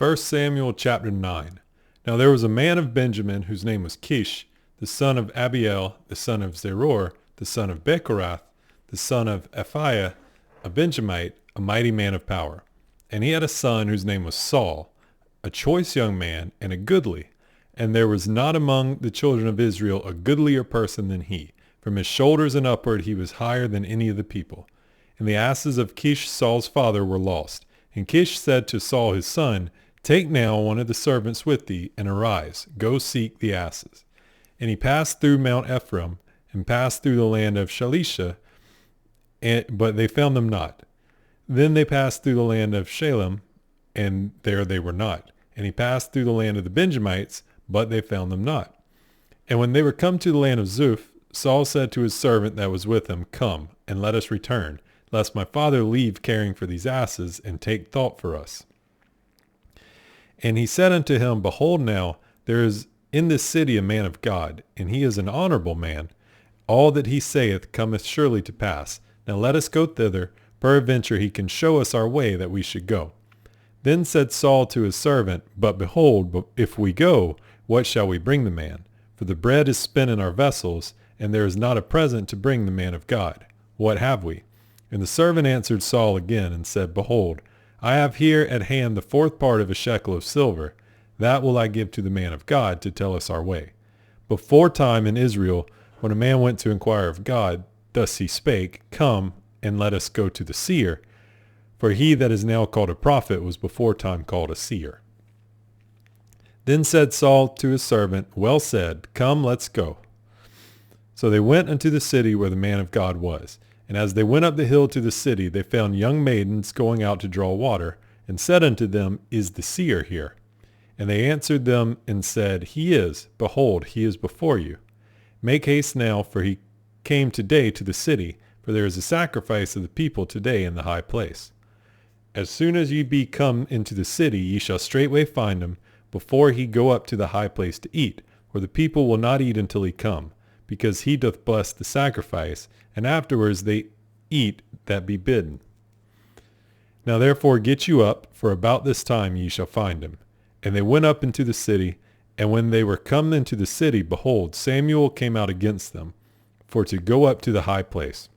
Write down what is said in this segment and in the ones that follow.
1 Samuel chapter 9. Now there was a man of Benjamin whose name was Kish, the son of Abiel, the son of Zeror, the son of Bechorath, the son of Aphiah, a Benjamite, a mighty man of power. And he had a son whose name was Saul, a choice young man and a goodly. And there was not among the children of Israel a goodlier person than he. From his shoulders and upward he was higher than any of the people. And the asses of Kish Saul's father were lost. And Kish said to Saul his son, Take now one of the servants with thee, and arise, go seek the asses. And he passed through Mount Ephraim, and passed through the land of Shalisha, but they found them not. Then they passed through the land of Shalem, and there they were not. And he passed through the land of the Benjamites, but they found them not. And when they were come to the land of Zuph, Saul said to his servant that was with him, Come, and let us return, lest my father leave caring for these asses, and take thought for us. And he said unto him, Behold now, there is in this city a man of God, and he is an honorable man. All that he saith cometh surely to pass. Now let us go thither, peradventure he can show us our way that we should go. Then said Saul to his servant, But behold, if we go, what shall we bring the man? For the bread is spent in our vessels, and there is not a present to bring the man of God. What have we? And the servant answered Saul again, and said, Behold, I have here at hand the fourth part of a shekel of silver. That will I give to the man of God to tell us our way. Beforetime in Israel, when a man went to inquire of God, thus he spake, Come, and let us go to the seer. For he that is now called a prophet was beforetime called a seer. Then said Saul to his servant, Well said, come, let's go. So they went unto the city where the man of God was. And as they went up the hill to the city, they found young maidens going out to draw water, and said unto them, Is the seer here? And they answered them and said, He is. Behold, he is before you. Make haste now, for he came today to the city, for there is a sacrifice of the people today in the high place. As soon as ye be come into the city, ye shall straightway find him, before he go up to the high place to eat, for the people will not eat until he come, because he doth bless the sacrifice, and afterwards they eat that be bidden. Now therefore get you up, for about this time ye shall find him. And they went up into the city, and when they were come into the city, behold, Samuel came out against them, for to go up to the high place.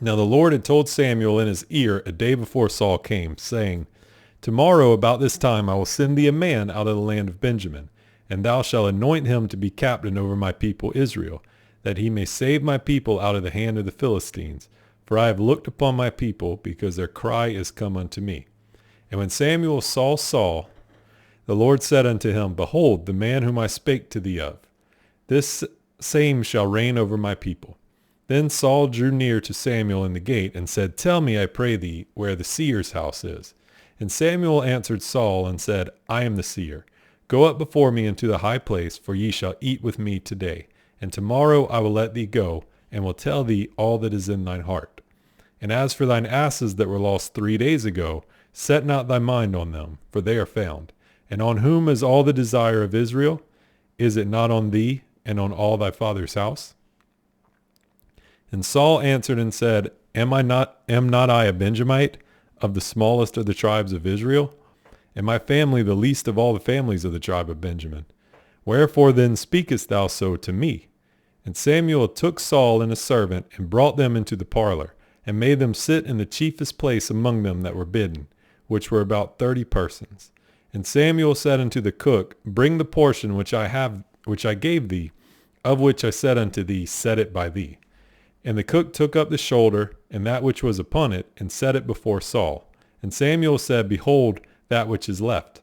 Now the Lord had told Samuel in his ear a day before Saul came, saying, Tomorrow about this time I will send thee a man out of the land of Benjamin, and thou shalt anoint him to be captain over my people Israel, that he may save my people out of the hand of the Philistines. For I have looked upon my people, because their cry is come unto me. And when Samuel saw Saul, the Lord said unto him, Behold, the man whom I spake to thee of. This same shall reign over my people. Then Saul drew near to Samuel in the gate, and said, Tell me, I pray thee, where the seer's house is. And Samuel answered Saul, and said, I am the seer. Go up before me into the high place, for ye shall eat with me today. And tomorrow I will let thee go, and will tell thee all that is in thine heart. And as for thine asses that were lost 3 days ago, set not thy mind on them, for they are found. And on whom is all the desire of Israel? Is it not on thee, and on all thy father's house? And Saul answered and said, Am not I a Benjamite, of the smallest of the tribes of Israel? And my family the least of all the families of the tribe of Benjamin? Wherefore then speakest thou so to me? And Samuel took Saul and his servant, and brought them into the parlor, and made them sit in the chiefest place among them that were bidden, which were about 30 persons. And Samuel said unto the cook, Bring the portion which I gave thee, of which I said unto thee, Set it by thee. And the cook took up the shoulder, and that which was upon it, and set it before Saul. And Samuel said, Behold, that which is left.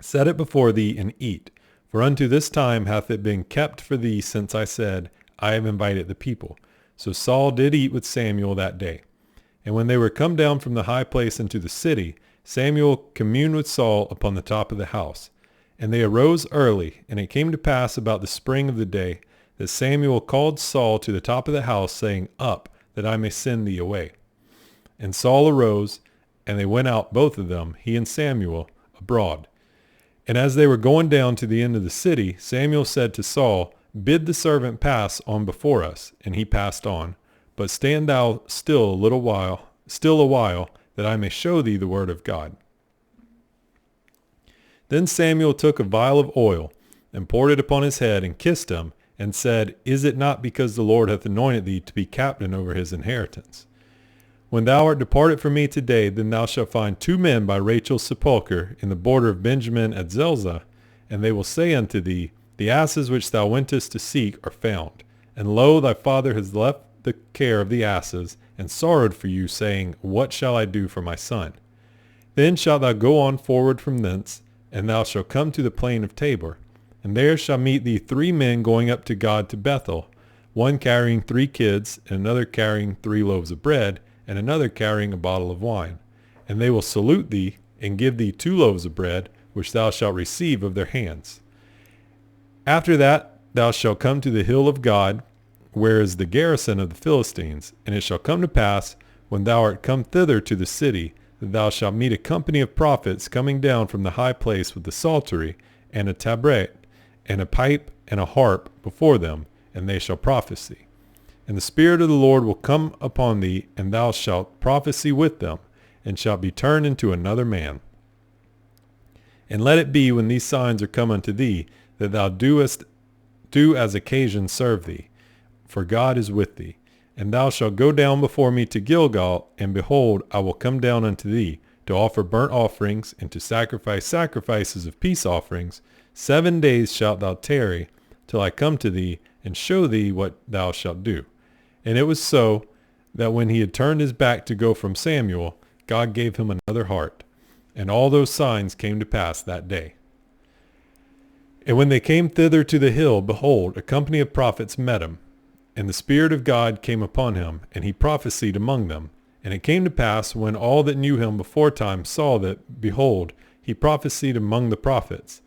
Set it before thee, and eat. For unto this time hath it been kept for thee, since I said, I have invited the people. So Saul did eat with Samuel that day. And when they were come down from the high place into the city, Samuel communed with Saul upon the top of the house. And they arose early, and it came to pass about the spring of the day, that Samuel called Saul to the top of the house, saying, Up, that I may send thee away. And Saul arose, and they went out both of them, he and Samuel, abroad. And as they were going down to the end of the city, Samuel said to Saul, Bid the servant pass on before us. And he passed on. But stand thou still a while, that I may show thee the word of God. Then Samuel took a vial of oil, and poured it upon his head, and kissed him, and said, Is it not because the Lord hath anointed thee to be captain over his inheritance? When thou art departed from me today, then thou shalt find 2 men by Rachel's sepulchre in the border of Benjamin at Zelzah, and they will say unto thee, The asses which thou wentest to seek are found. And lo, thy father has left the care of the asses, and sorrowed for you, saying, What shall I do for my son? Then shalt thou go on forward from thence, and thou shalt come to the plain of Tabor. And there shall meet thee 3 men going up to God to Bethel, one carrying 3 kids, and another carrying 3 loaves of bread, and another carrying a bottle of wine. And they will salute thee, and give thee 2 loaves of bread, which thou shalt receive of their hands. After that thou shalt come to the hill of God, where is the garrison of the Philistines. And it shall come to pass, when thou art come thither to the city, that thou shalt meet a company of prophets coming down from the high place with the psaltery, and a tabret, and a pipe, and a harp before them, and they shall prophesy. And the Spirit of the Lord will come upon thee, and thou shalt prophesy with them, and shalt be turned into another man. And let it be, when these signs are come unto thee, that thou do as occasion serve thee, for God is with thee. And thou shalt go down before me to Gilgal, and behold, I will come down unto thee, to offer burnt offerings, and to sacrifice sacrifices of peace offerings. 7 days shalt thou tarry, till I come to thee, and show thee what thou shalt do. And it was so, that when he had turned his back to go from Samuel, God gave him another heart. And all those signs came to pass that day. And when they came thither to the hill, behold, a company of prophets met him. And the Spirit of God came upon him, and he prophesied among them. And it came to pass, when all that knew him beforetime saw that, behold, he prophesied among the prophets.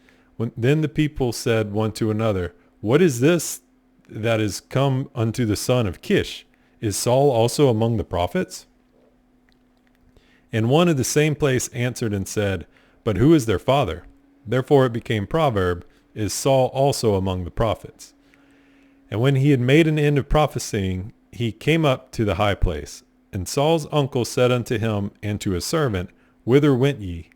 Then the people said one to another, What is this that is come unto the son of Kish? Is Saul also among the prophets? And one of the same place answered and said, But who is their father? Therefore it became proverb, Is Saul also among the prophets? And when he had made an end of prophesying, he came up to the high place. And Saul's uncle said unto him and to his servant, Whither went ye?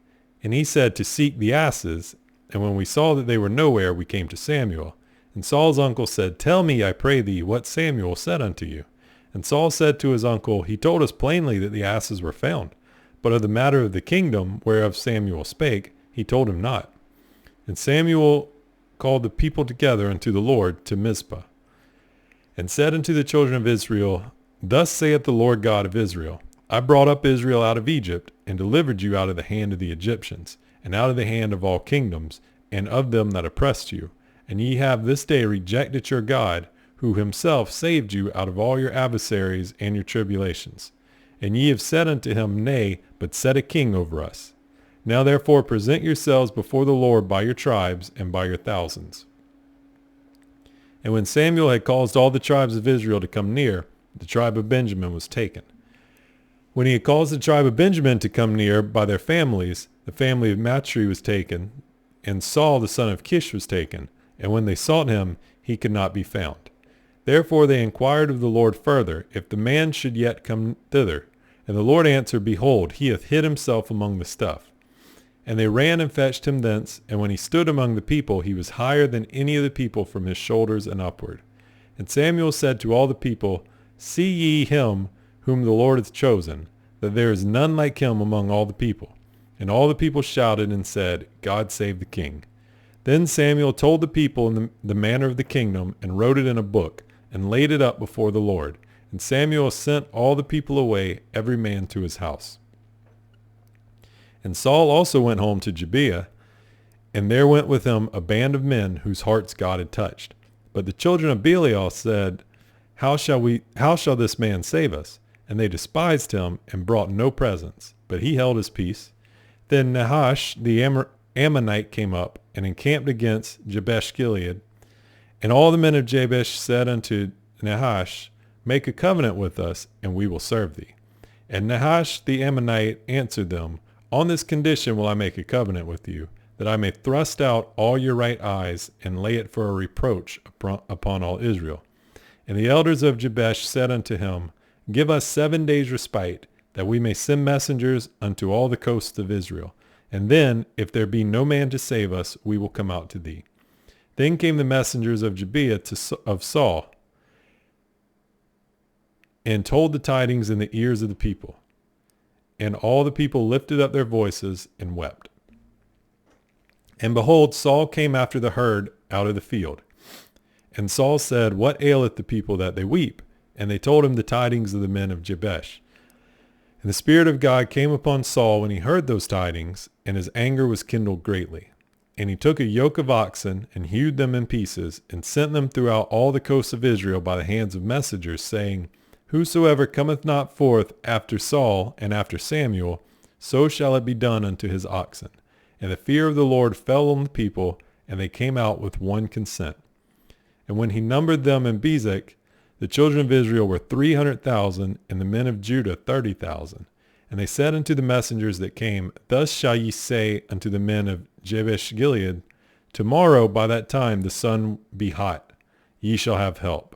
And he said, To seek the asses. And when we saw that they were nowhere, we came to Samuel. And Saul's uncle said, Tell me, I pray thee, what Samuel said unto you. And Saul said to his uncle, He told us plainly that the asses were found. But of the matter of the kingdom, whereof Samuel spake, he told him not. And Samuel called the people together unto the Lord to Mizpah, and said unto the children of Israel, Thus saith the Lord God of Israel, I brought up Israel out of Egypt, and delivered you out of the hand of the Egyptians, and out of the hand of all kingdoms, and of them that oppressed you. And ye have this day rejected your God, who himself saved you out of all your adversaries and your tribulations. And ye have said unto him, Nay, but set a king over us. Now therefore present yourselves before the Lord by your tribes and by your thousands. And when Samuel had caused all the tribes of Israel to come near, the tribe of Benjamin was taken. When he had caused the tribe of Benjamin to come near by their families, the family of Matri was taken, and Saul the son of Kish was taken. And when they sought him, he could not be found. Therefore they inquired of the Lord further, if the man should yet come thither. And the Lord answered, Behold, he hath hid himself among the stuff. And they ran and fetched him thence, and when he stood among the people, he was higher than any of the people from his shoulders and upward. And Samuel said to all the people, See ye him whom the Lord hath chosen, that there is none like him among all the people. And all the people shouted and said, God save the king. Then Samuel told the people in the manner of the kingdom, and wrote it in a book, and laid it up before the Lord. And Samuel sent all the people away, every man to his house. And Saul also went home to Gibeah, and there went with him a band of men whose hearts God had touched. But the children of Belial said, How shall this man save us? And they despised him, and brought no presents. But he held his peace. Then Nahash the Ammonite came up, and encamped against Jabesh Gilead. And all the men of Jabesh said unto Nahash, Make a covenant with us, and we will serve thee. And Nahash the Ammonite answered them, On this condition will I make a covenant with you, that I may thrust out all your right eyes, and lay it for a reproach upon all Israel. And the elders of Jabesh said unto him, Give us 7 days respite, that we may send messengers unto all the coasts of Israel. And then, if there be no man to save us, we will come out to thee. Then came the messengers of Gibeah of Saul, and told the tidings in the ears of the people. And all the people lifted up their voices and wept. And behold, Saul came after the herd out of the field. And Saul said, What aileth the people that they weep? And they told him the tidings of the men of Jabesh. And the Spirit of God came upon Saul when he heard those tidings, and his anger was kindled greatly. And he took a yoke of oxen, and hewed them in pieces, and sent them throughout all the coasts of Israel by the hands of messengers, saying, Whosoever cometh not forth after Saul and after Samuel, so shall it be done unto his oxen. And the fear of the Lord fell on the people, and they came out with one consent. And when he numbered them in Bezek, the children of Israel were 300,000, and the men of Judah 30,000. And they said unto the messengers that came, Thus shall ye say unto the men of Jabesh Gilead, Tomorrow by that time the sun be hot, ye shall have help.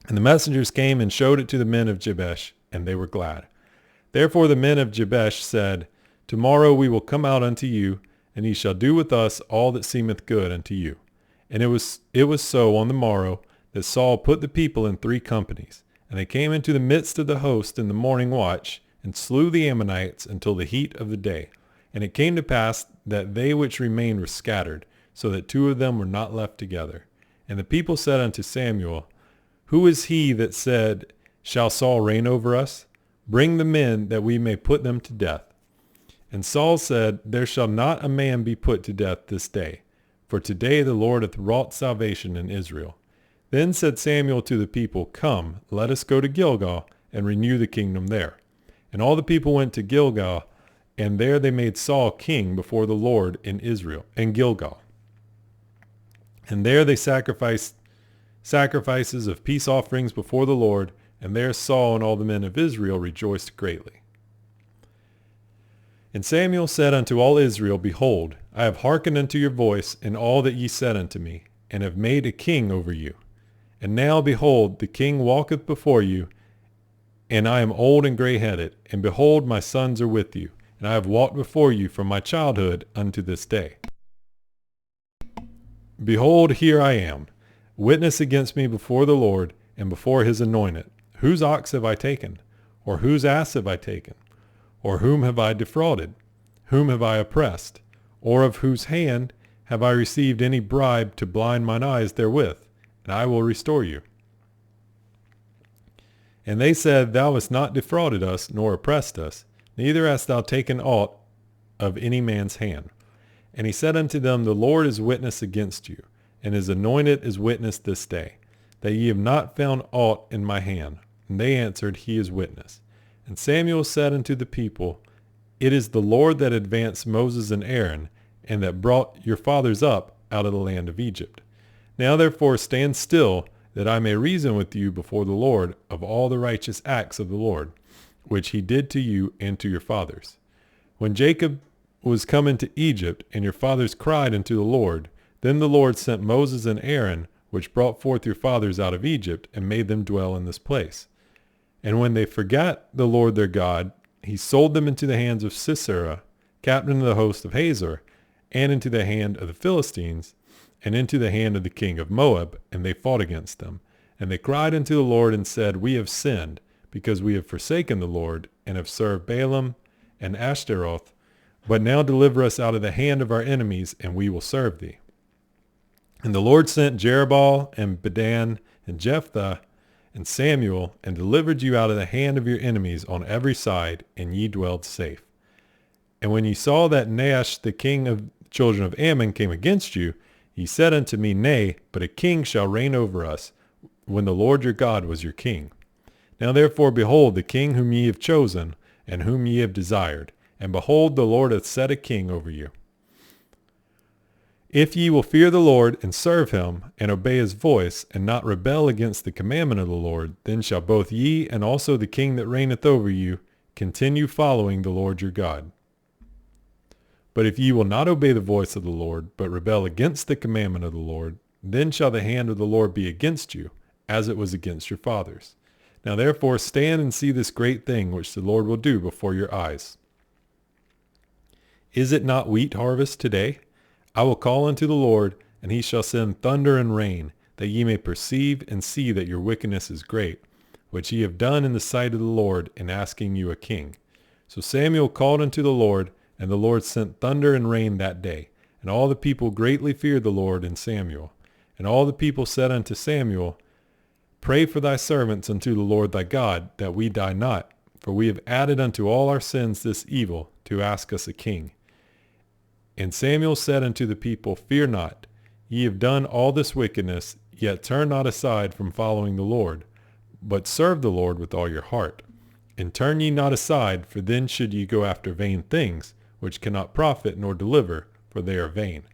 And the messengers came and showed it to the men of Jabesh, and they were glad. Therefore the men of Jabesh said, Tomorrow we will come out unto you, and ye shall do with us all that seemeth good unto you. And it was so on the morrow that Saul put the people in 3 companies, and they came into the midst of the host in the morning watch, and slew the Ammonites until the heat of the day. And it came to pass that they which remained were scattered, so that 2 of them were not left together. And the people said unto Samuel, Who is he that said, Shall Saul reign over us? Bring the men, that we may put them to death. And Saul said, There shall not a man be put to death this day, for today the Lord hath wrought salvation in Israel. Then said Samuel to the people, Come, let us go to Gilgal, and renew the kingdom there. And all the people went to Gilgal, and there they made Saul king before the Lord in Israel, in Gilgal. And there they sacrificed sacrifices of peace offerings before the Lord, and there Saul and all the men of Israel rejoiced greatly. And Samuel said unto all Israel, Behold, I have hearkened unto your voice in all that ye said unto me, and have made a king over you. And now, behold, the king walketh before you, and I am old and grayheaded, and behold, my sons are with you, and I have walked before you from my childhood unto this day. Behold, here I am, witness against me before the Lord, and before his anointed. Whose ox have I taken? Or whose ass have I taken? Or whom have I defrauded? Whom have I oppressed? Or of whose hand have I received any bribe to blind mine eyes therewith? And I will restore you. And they said, Thou hast not defrauded us, nor oppressed us, neither hast thou taken aught of any man's hand. And he said unto them, The Lord is witness against you, and his anointed is witness this day, that ye have not found aught in my hand. And they answered, He is witness. And Samuel said unto the people, It is the Lord that advanced Moses and Aaron, and that brought your fathers up out of the land of Egypt. Now therefore stand still, that I may reason with you before the Lord of all the righteous acts of the Lord, which he did to you and to your fathers. When Jacob was come into Egypt, and your fathers cried unto the Lord, then the Lord sent Moses and Aaron, which brought forth your fathers out of Egypt, and made them dwell in this place. And when they forgat the Lord their God, he sold them into the hands of Sisera, captain of the host of Hazor, and into the hand of the Philistines, and into the hand of the king of Moab, and they fought against them. And they cried unto the Lord and said, We have sinned, because we have forsaken the Lord, and have served Baalim and Ashtaroth. But now deliver us out of the hand of our enemies, and we will serve thee. And the Lord sent Jerubbaal and Bedan and Jephthah and Samuel, and delivered you out of the hand of your enemies on every side, and ye dwelled safe. And when ye saw that Nahash the king of the children of Ammon came against you, ye said unto me, Nay, but a king shall reign over us, when the Lord your God was your king. Now therefore, behold, the king whom ye have chosen, and whom ye have desired, and behold, the Lord hath set a king over you. If ye will fear the Lord, and serve him, and obey his voice, and not rebel against the commandment of the Lord, then shall both ye, and also the king that reigneth over you, continue following the Lord your God. But if ye will not obey the voice of the Lord, but rebel against the commandment of the Lord, then shall the hand of the Lord be against you, as it was against your fathers. Now therefore stand and see this great thing which the Lord will do before your eyes. Is it not wheat harvest today? I will call unto the Lord, and he shall send thunder and rain, that ye may perceive and see that your wickedness is great, which ye have done in the sight of the Lord in asking you a king. So Samuel called unto the Lord, and the Lord sent thunder and rain that day. And all the people greatly feared the Lord and Samuel. And all the people said unto Samuel, Pray for thy servants unto the Lord thy God, that we die not. For we have added unto all our sins this evil, to ask us a king. And Samuel said unto the people, Fear not. Ye have done all this wickedness, yet turn not aside from following the Lord, but serve the Lord with all your heart. And turn ye not aside, for then should ye go after vain things, which cannot profit nor deliver, for they are vain.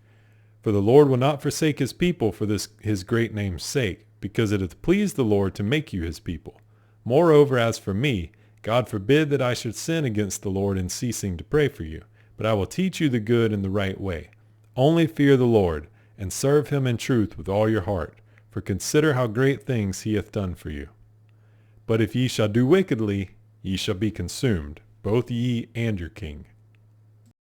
For the Lord will not forsake his people for this his great name's sake, because it hath pleased the Lord to make you his people. Moreover, as for me, God forbid that I should sin against the Lord in ceasing to pray for you, but I will teach you the good and the right way. Only fear the Lord, and serve him in truth with all your heart, for consider how great things he hath done for you. But if ye shall do wickedly, ye shall be consumed, both ye and your king.